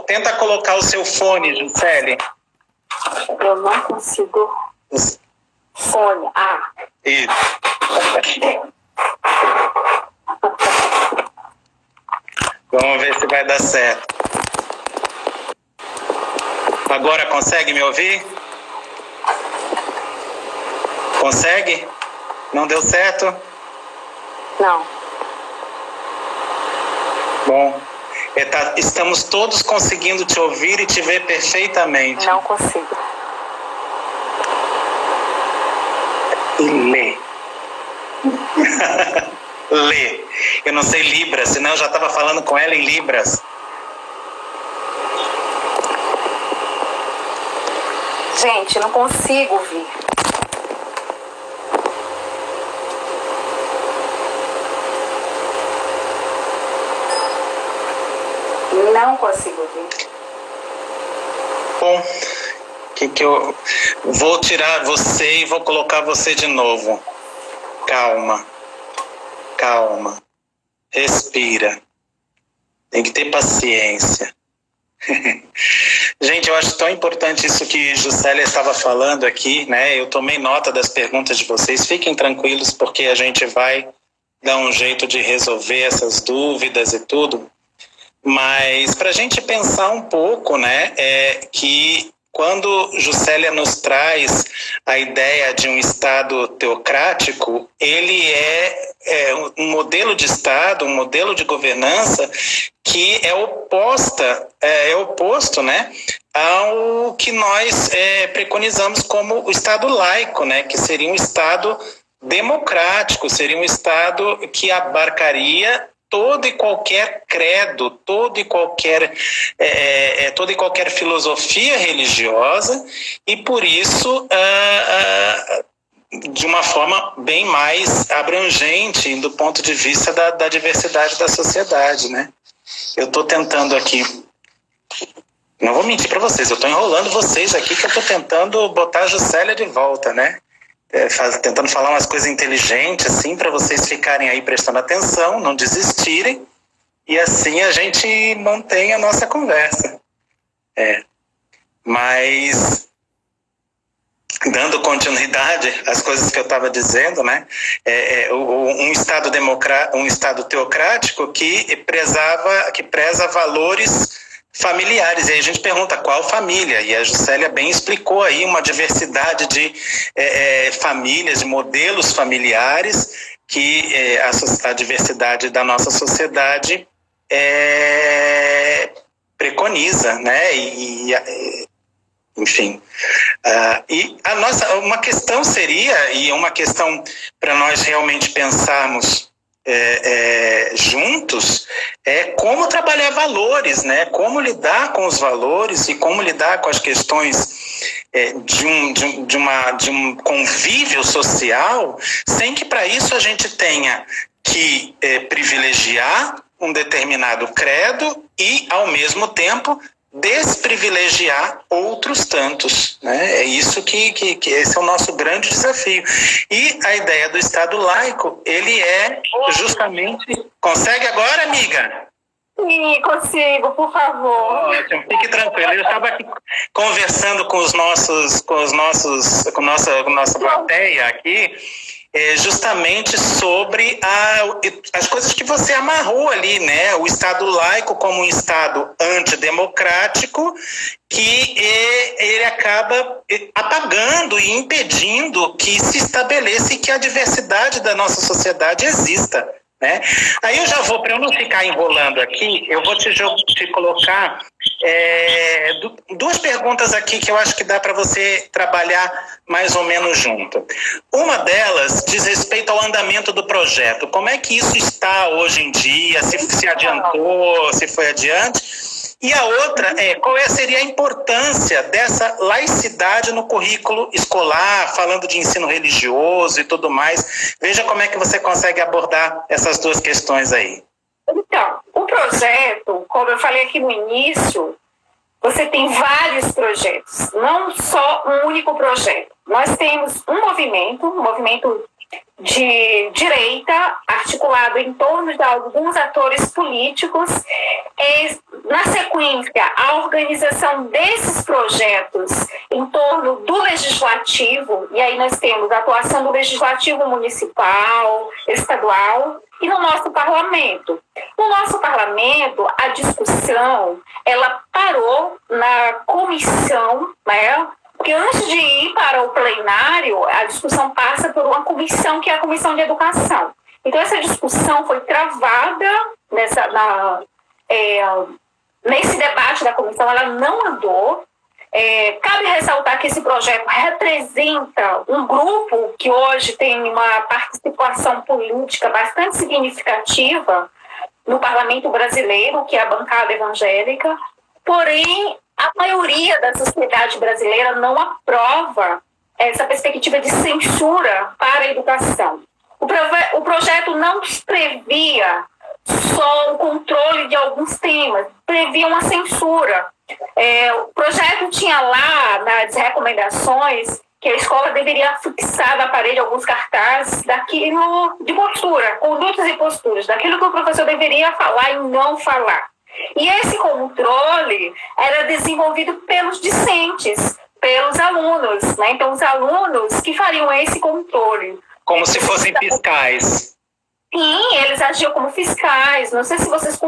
Tenta colocar o seu fone, Juscelia. Eu não consigo. Fone. Ah. Isso. Vamos ver se vai dar certo. Agora consegue me ouvir? Consegue? Não deu certo? Não. Bom, estamos todos conseguindo te ouvir e te ver perfeitamente. Não consigo. Lê. Lê. Eu não sei Libras, senão eu já estava falando com ela em Libras. Gente, não consigo ouvir. Não consigo ouvir. Bom, que eu vou tirar você e vou colocar você de novo. Calma. Calma. Respira. Tem que ter paciência. Gente, eu acho tão importante isso que Juscelia estava falando aqui, né? Eu tomei nota das perguntas de vocês. Fiquem tranquilos, porque a gente vai dar um jeito de resolver essas dúvidas e tudo. Mas para a gente pensar um pouco, né, que quando Juscelia nos traz a ideia de um Estado teocrático, ele é um modelo de Estado, um modelo de governança que é oposto, né, ao que nós preconizamos como o Estado laico, né, que seria um Estado democrático, seria um Estado que abarcaria todo e qualquer credo, toda e qualquer filosofia religiosa, e por isso de uma forma bem mais abrangente do ponto de vista da diversidade da sociedade, né? Eu estou tentando aqui, não vou mentir para vocês, eu estou enrolando vocês aqui, que eu estou tentando botar a Juscelia de volta, né? Tentando falar umas coisas inteligentes, assim, para vocês ficarem aí prestando atenção, não desistirem, e assim a gente mantém a nossa conversa. Mas, dando continuidade às coisas que eu estava dizendo, né, um Estado um Estado teocrático que preza valores familiares. E aí a gente pergunta qual família, e a Juscelia bem explicou aí uma diversidade de famílias, de modelos familiares que a diversidade da nossa sociedade preconiza, né? Enfim. E uma questão seria, e uma questão para nós realmente pensarmos juntos, como trabalhar valores, né? Como lidar com os valores e como lidar com as questões de um convívio social, sem que para isso a gente tenha que privilegiar um determinado credo e, ao mesmo tempo, desprivilegiar outros tantos, né? É isso que esse é o nosso grande desafio. E a ideia do Estado laico, ele é justamente... Consegue agora, amiga? Sim, consigo, por favor. Ótimo, fique tranquilo. Eu estava aqui conversando com nossa plateia aqui, justamente sobre as coisas que você amarrou ali, né? O Estado laico como um Estado antidemocrático, que ele acaba apagando e impedindo que se estabeleça e que a diversidade da nossa sociedade exista, né? Aí eu já vou, para eu não ficar enrolando aqui, eu vou te colocar duas perguntas aqui que eu acho que dá para você trabalhar mais ou menos junto. Uma delas diz respeito ao andamento do projeto. Como é que isso está hoje em dia? Se adiantou, se foi adiante? E a outra qual seria a importância dessa laicidade no currículo escolar, falando de ensino religioso e tudo mais. Veja como é que você consegue abordar essas duas questões aí. Então, o projeto, como eu falei aqui no início, você tem vários projetos, não só um único projeto. Nós temos um movimento de direita, articulado em torno de alguns atores políticos. Na sequência, a organização desses projetos em torno do legislativo, e aí nós temos a atuação do legislativo municipal, estadual, e no nosso parlamento. No nosso parlamento, a discussão, ela parou na comissão, né? Porque antes de ir para o plenário, a discussão passa por uma comissão, que é a Comissão de Educação. Então, essa discussão foi travada nesse debate da comissão, ela não andou. Cabe ressaltar que esse projeto representa um grupo que hoje tem uma participação política bastante significativa no parlamento brasileiro, que é a bancada evangélica, porém, a maioria da sociedade brasileira não aprova essa perspectiva de censura para a educação. O projeto não previa só o controle de alguns temas, previa uma censura. O projeto tinha lá, nas recomendações, que a escola deveria fixar na parede alguns cartazes daquilo de postura, condutas e posturas, daquilo que o professor deveria falar e não falar. E esse controle era desenvolvido pelos discentes, pelos alunos, né? Então, os alunos que fariam esse controle. Como se fossem fiscais. Sim, eles agiam como fiscais. Não sei se vocês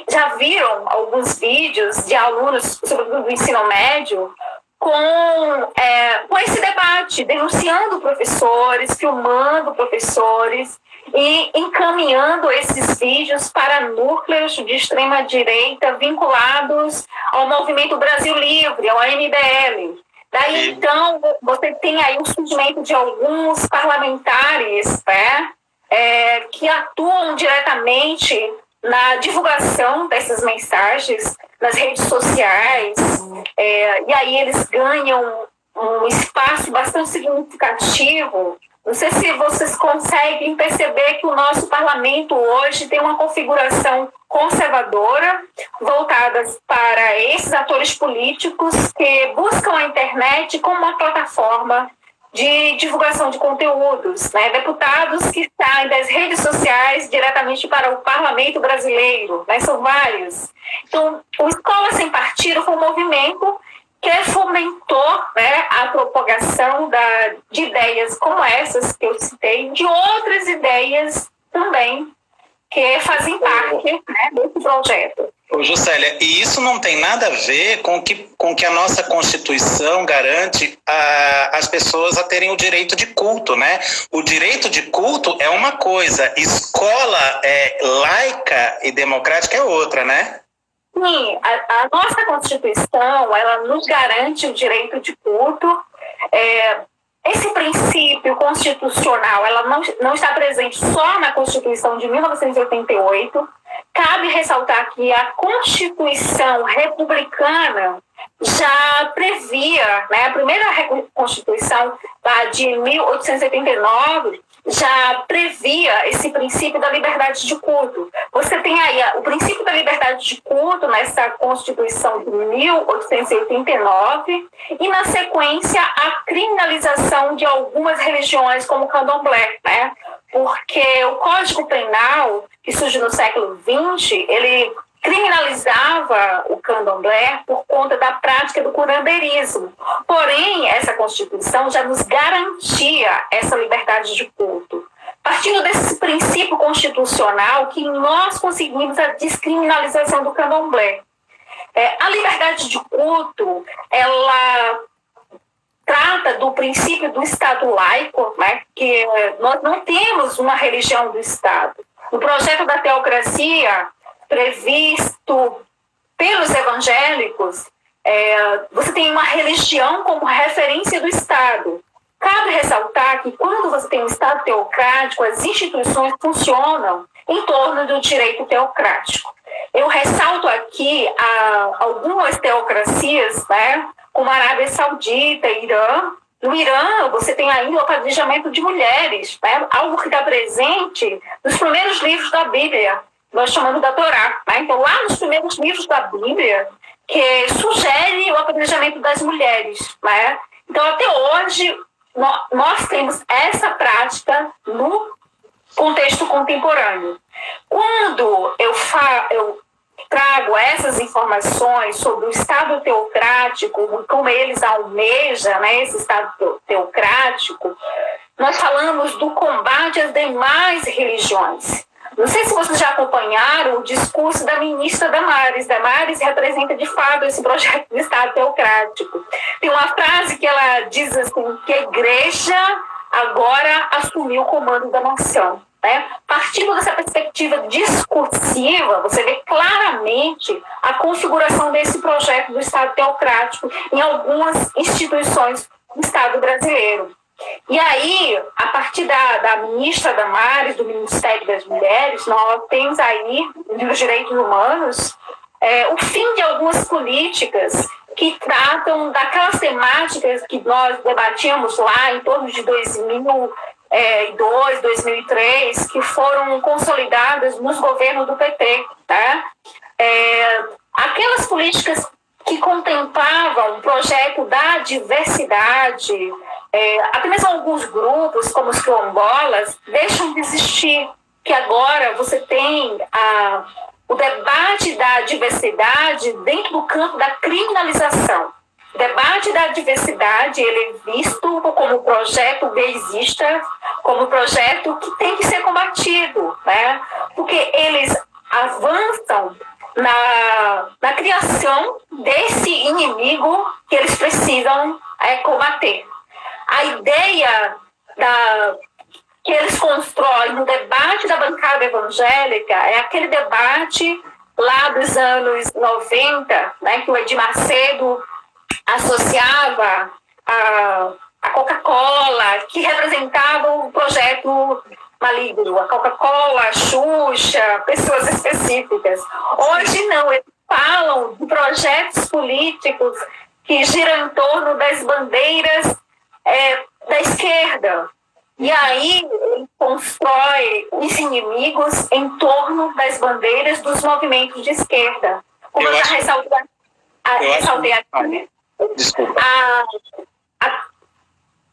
já viram alguns vídeos de alunos, sobretudo do ensino médio, com esse debate, denunciando professores, filmando professores e encaminhando esses vídeos para núcleos de extrema-direita vinculados ao Movimento Brasil Livre, ao MBL. Daí, então, você tem aí o surgimento de alguns parlamentares, né, que atuam diretamente na divulgação dessas mensagens nas redes sociais, e aí eles ganham um espaço bastante significativo. Não sei se vocês conseguem perceber que o nosso parlamento hoje tem uma configuração conservadora, voltada para esses atores políticos que buscam a internet como uma plataforma de divulgação de conteúdos, né? Deputados que saem das redes sociais diretamente para o parlamento brasileiro, né? São vários. Então, o Escola Sem Partido foi um movimento que fomentou, né, a propagação de ideias como essas que eu citei, de outras ideias também que fazem parte, né, desse projeto. Ô, Juscelia, e isso não tem nada a ver com que a nossa Constituição garante as pessoas a terem o direito de culto, né? O direito de culto é uma coisa, escola laica e democrática é outra, né? Sim, a nossa Constituição, ela nos garante o direito de culto. Esse princípio constitucional, ela não está presente só na Constituição de 1988. Cabe ressaltar que a Constituição republicana já previa, né, a primeira Constituição lá de 1889 já previa esse princípio da liberdade de culto. Você tem aí o princípio da liberdade de culto nessa Constituição de 1889 e, na sequência, a criminalização de algumas religiões, como o candomblé, né? Porque o Código Penal, que surge no século XX, ele criminalizava o candomblé por conta da prática do curanderismo. Porém, essa Constituição já nos garantia essa liberdade de culto. Partindo desse princípio constitucional que nós conseguimos a descriminalização do candomblé. A liberdade de culto, ela trata do princípio do Estado laico, né, que nós não temos uma religião do Estado. O projeto da teocracia previsto pelos evangélicos, você tem uma religião como referência do Estado. Cabe ressaltar que quando você tem um Estado teocrático, as instituições funcionam em torno do direito teocrático. Eu ressalto aqui algumas teocracias, né, como a Arábia Saudita, Irã. No Irã, você tem ainda o apedrejamento de mulheres, né, algo que está presente nos primeiros livros da Bíblia, nós chamamos da Torá. Né? Então, lá nos primeiros livros da Bíblia, que sugere o apedrejamento das mulheres. Né? Então, até hoje, nós temos essa prática no contexto contemporâneo. Quando eu trago essas informações sobre o Estado teocrático, como eles almejam, né, esse Estado teocrático, nós falamos do combate às demais religiões. Não sei se vocês já acompanharam o discurso da ministra Damares. Damares representa, de fato, esse projeto de Estado teocrático. Tem uma frase que ela diz assim, que a igreja agora assumiu o comando da nação. Né? Partindo dessa perspectiva discursiva, você vê claramente a configuração desse projeto do Estado teocrático em algumas instituições do Estado brasileiro. E aí, a partir da ministra Damares, do Ministério das Mulheres, nós temos aí, nos direitos humanos, o fim de algumas políticas que tratam daquelas temáticas que nós debatíamos lá em torno de 2002, 2003, que foram consolidadas nos governos do PT. Tá? Aquelas políticas que contemplavam o projeto da diversidade, até mesmo alguns grupos, como os quilombolas, deixam de existir, que agora você tem o debate da diversidade dentro do campo da criminalização. O debate da diversidade ele é visto como projeto gaysista, como projeto que tem que ser combatido, né? Porque eles avançam na criação desse inimigo que eles precisam combater. A ideia que eles constroem no debate da bancada evangélica é aquele debate lá dos anos 90, né, que o Edir Macedo associava a Coca-Cola, que representava o projeto maligno, a Coca-Cola, a Xuxa, pessoas específicas. Hoje não, eles falam de projetos políticos que giram em torno das bandeiras da esquerda. E aí ele constrói os inimigos em torno das bandeiras dos movimentos de esquerda. Como eu já ressaltei aqui, desculpa.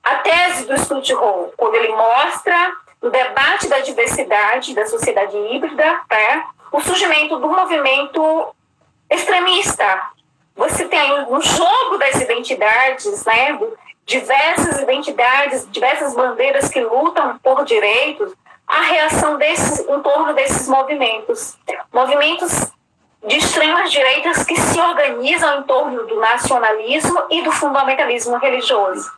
A tese do Stutterholm, quando ele mostra o debate da diversidade da sociedade híbrida, o surgimento do movimento extremista. Você tem um jogo das identidades, né? Diversas identidades, diversas bandeiras que lutam por direitos, a reação em torno desses movimentos. Movimentos de extremas direitas que se organizam em torno do nacionalismo e do fundamentalismo religioso.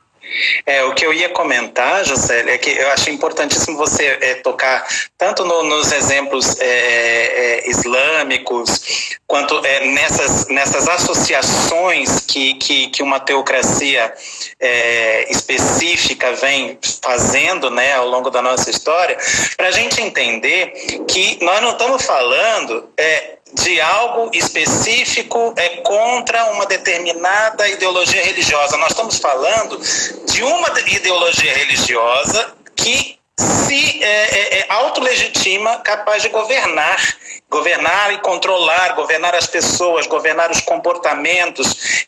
O que eu ia comentar, Jocélia, é que eu acho importantíssimo você tocar tanto nos exemplos islâmicos, quanto nessas associações que uma teocracia específica vem fazendo, né, ao longo da nossa história, para a gente entender que nós não estamos falando de algo específico contra uma determinada ideologia religiosa. Nós estamos falando de uma ideologia religiosa que se autolegitima capaz de governar e controlar, governar as pessoas, governar os comportamentos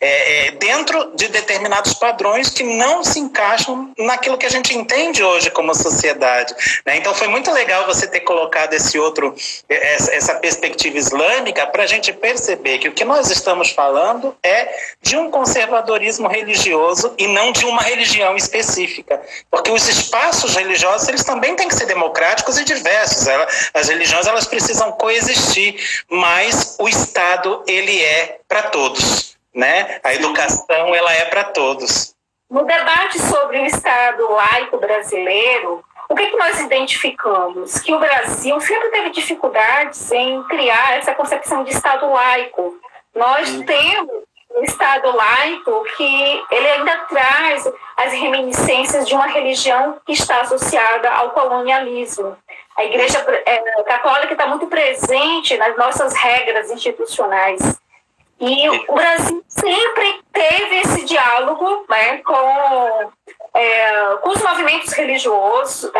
dentro de determinados padrões que não se encaixam naquilo que a gente entende hoje como sociedade, né? Então foi muito legal você ter colocado essa perspectiva islâmica para a gente perceber que o que nós estamos falando é de um conservadorismo religioso e não de uma religião específica, porque os espaços religiosos eles também têm que ser democráticos e diversos. As religiões elas precisam coexistir, mas o Estado ele é para todos, né? A educação ela é para todos. No debate sobre o Estado laico brasileiro, o que nós identificamos? Que o Brasil sempre teve dificuldades em criar essa concepção de Estado laico. Nós temos Estado laico que ele ainda traz as reminiscências de uma religião que está associada ao colonialismo. A Igreja Católica está muito presente nas nossas regras institucionais. E o Brasil sempre teve esse diálogo, né, com os movimentos religiosos.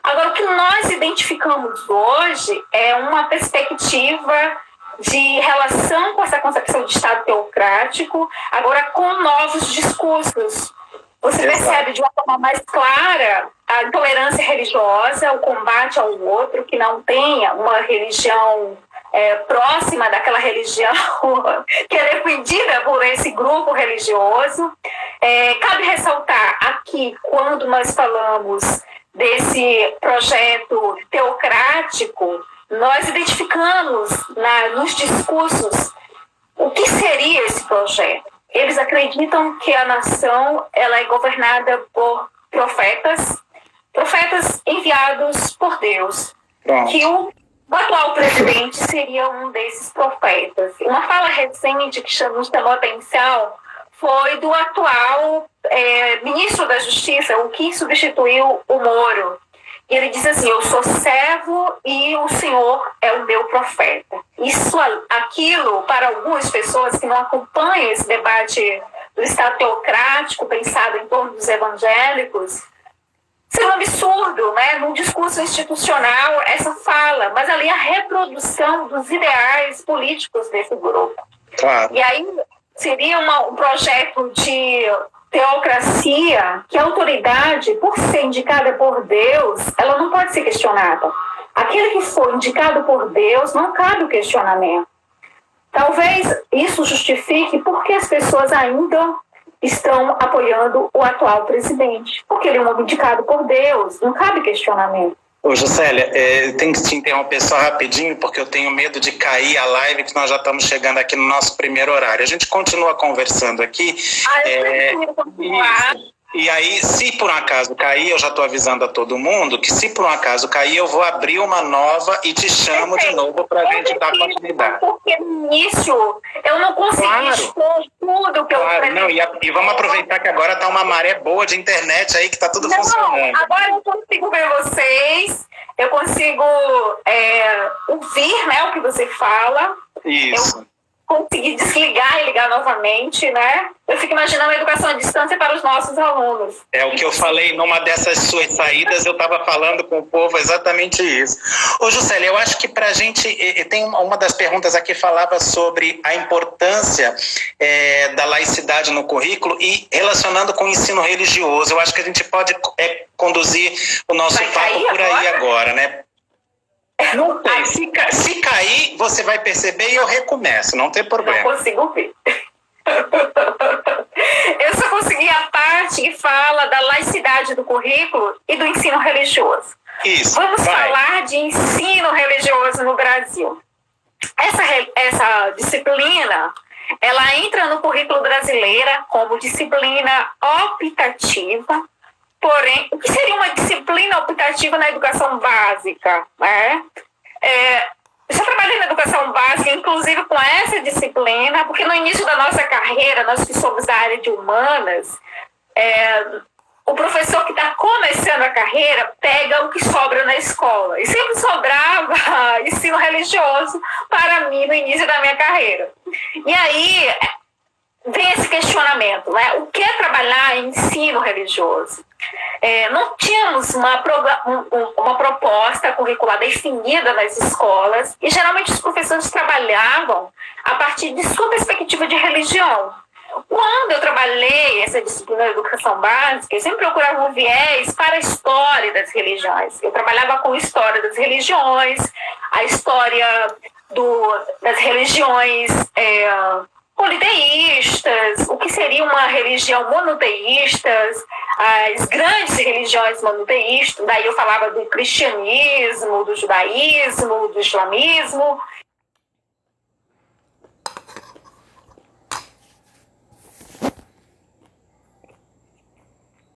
Agora, o que nós identificamos hoje é uma perspectiva de relação com essa concepção de Estado teocrático, agora com novos discursos. Você percebe de uma forma mais clara a intolerância religiosa, o combate ao outro, que não tenha uma religião próxima daquela religião que é defendida por esse grupo religioso. Cabe ressaltar aqui, quando nós falamos desse projeto teocrático, nós identificamos nos discursos o que seria esse projeto. Eles acreditam que a nação ela é governada por profetas enviados por Deus. Pronto. Que o atual presidente seria um desses profetas. Uma fala recente que nos chamou a atenção foi do atual ministro da Justiça, o que substituiu o Moro. E ele diz assim: eu sou servo e o Senhor é o meu profeta. Aquilo, para algumas pessoas que não acompanham esse debate do Estado teocrático pensado em torno dos evangélicos, é um absurdo, né? Num discurso institucional, essa fala, mas ali a reprodução dos ideais políticos desse grupo. Claro. E aí seria um projeto de teocracia que a autoridade, por ser indicada por Deus, ela não pode ser questionada. Aquele que for indicado por Deus, não cabe o questionamento. Talvez isso justifique por que as pessoas ainda estão apoiando o atual presidente. Porque ele é um homem indicado por Deus, não cabe questionamento. Ô, Juscelia, tem que te interromper só rapidinho, porque eu tenho medo de cair a live, que nós já estamos chegando aqui no nosso primeiro horário. A gente continua conversando aqui. E aí, se por um acaso cair, eu já estou avisando a todo mundo que se por um acaso cair, eu vou abrir uma nova e te chamo de novo para a gente dar continuidade. Porque no início eu não consegui expor tudo que eu pretendo. E vamos aproveitar que agora está uma maré boa de internet aí, que está tudo funcionando. Agora eu consigo ver vocês, eu consigo ouvir, né, o que você fala. Isso. Conseguir desligar e ligar novamente, né? Eu fico imaginando a educação à distância para os nossos alunos. É o que eu falei numa dessas suas saídas, eu estava falando com o povo exatamente isso. Ô, Juscelia, eu acho que para a gente, tem uma das perguntas aqui falava sobre a importância da laicidade no currículo e relacionando com o ensino religioso. Eu acho que a gente pode conduzir o nosso papo por aí agora, né? Não tem. Se cair, você vai perceber e eu recomeço, não tem problema. Não consigo ver. Eu só consegui a parte que fala da laicidade do currículo e do ensino religioso. Isso. Vamos falar de ensino religioso no Brasil. Essa disciplina, ela entra no currículo brasileiro como disciplina optativa. Porém, o que seria uma disciplina optativa na educação básica? Né? Já trabalhei na educação básica, inclusive com essa disciplina, porque no início da nossa carreira, nós que somos da área de humanas, o professor que está começando a carreira pega o que sobra na escola. E sempre sobrava ensino religioso para mim no início da minha carreira. E aí vem esse questionamento, né? O que é trabalhar em ensino religioso? Não tínhamos uma proposta curricular definida nas escolas e geralmente os professores trabalhavam a partir de sua perspectiva de religião. Quando eu trabalhei essa disciplina de educação básica, eu sempre procurava um viés para a história das religiões. Eu trabalhava com história das religiões, a história das religiões politeístas, o que seria uma religião monoteísta, as grandes religiões monoteístas, daí eu falava do cristianismo, do judaísmo, do islamismo,